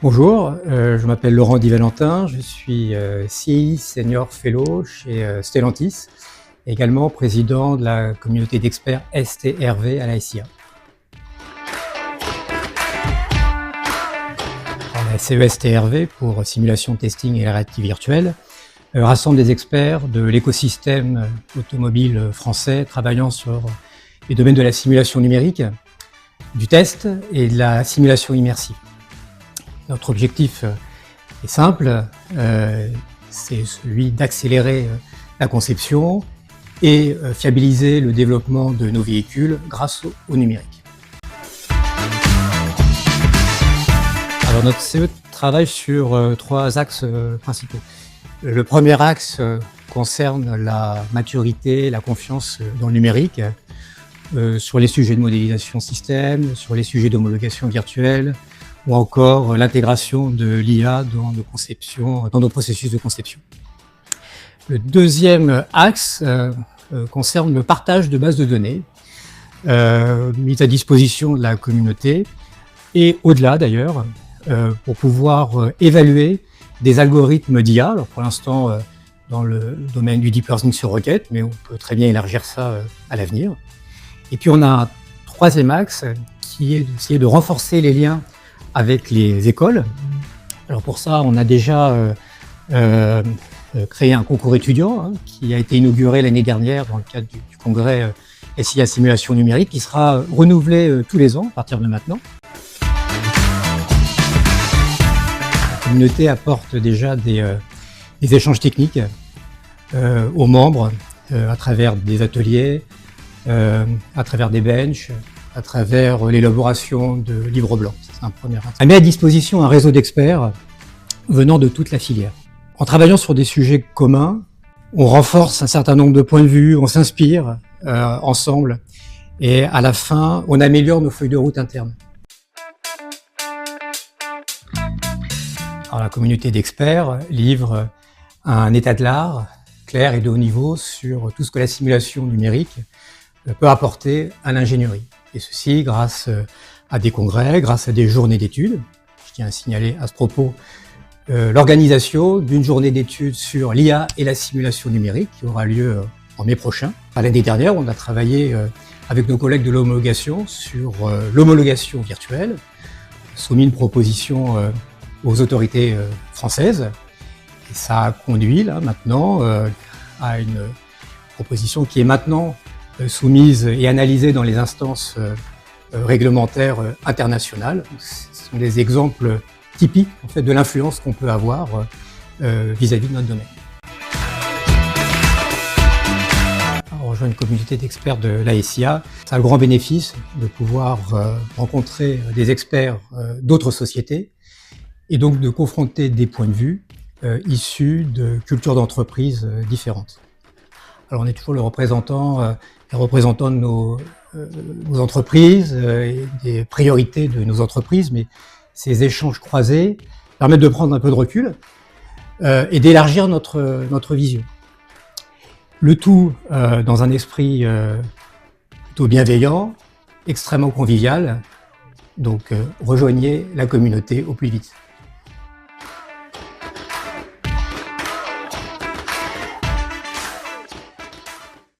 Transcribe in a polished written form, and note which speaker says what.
Speaker 1: Bonjour, je m'appelle Laurent Di Valentin, je suis CI Senior Fellow chez Stellantis, également président de la communauté d'experts STRV à la SIA. La CE-STRV, pour Simulation, Testing et la réalité virtuelle, rassemble des experts de l'écosystème automobile français travaillant sur les domaines de la simulation numérique, du test et de la simulation immersive. Notre objectif est simple, c'est celui d'accélérer la conception et fiabiliser le développement de nos véhicules grâce au numérique. Alors notre CE travaille sur trois axes principaux. Le premier axe concerne la maturité, la confiance dans le numérique, sur les sujets de modélisation système, sur les sujets d'homologation virtuelle, ou encore l'intégration de l'IA dans nos processus de conception. Le deuxième axe concerne le partage de bases de données mises à disposition de la communauté et au-delà d'ailleurs pour pouvoir évaluer des algorithmes d'IA. Alors pour l'instant dans le domaine du deep learning sur requête, mais on peut très bien élargir ça à l'avenir. Et puis on a un troisième axe qui est d'essayer de renforcer les liens avec les écoles. Alors pour ça, on a déjà créé un concours étudiant qui a été inauguré l'année dernière dans le cadre du congrès SIA Simulation Numérique, qui sera renouvelé tous les ans à partir de maintenant. La communauté apporte déjà des échanges techniques aux membres à travers des ateliers, à travers des benches, à travers l'élaboration de livres blancs. C'est un premier axe. Elle met à disposition un réseau d'experts venant de toute la filière. En travaillant sur des sujets communs, on renforce un certain nombre de points de vue, on s'inspire ensemble et à la fin, on améliore nos feuilles de route internes. Alors, la communauté d'experts livre un état de l'art clair et de haut niveau sur tout ce que la simulation numérique peut apporter à l'ingénierie. Et ceci grâce à des congrès, grâce à des journées d'études. Je tiens à signaler à ce propos l'organisation d'une journée d'études sur l'IA et la simulation numérique qui aura lieu en mai prochain. L'année dernière, on a travaillé avec nos collègues de l'homologation sur l'homologation virtuelle, soumis une proposition aux autorités françaises. Et ça a conduit là maintenant à une proposition qui est maintenant soumises et analysées dans les instances réglementaires internationales. Ce sont des exemples typiques en fait, de l'influence qu'on peut avoir vis-à-vis de notre domaine. On rejoint une communauté d'experts de la SIA. Ça a le grand bénéfice de pouvoir rencontrer des experts d'autres sociétés et donc de confronter des points de vue issus de cultures d'entreprises différentes. Alors on est toujours les représentants de nos entreprises et des priorités de nos entreprises, mais ces échanges croisés permettent de prendre un peu de recul et d'élargir notre vision. Le tout dans un esprit plutôt bienveillant, extrêmement convivial. Donc rejoignez la communauté au plus vite.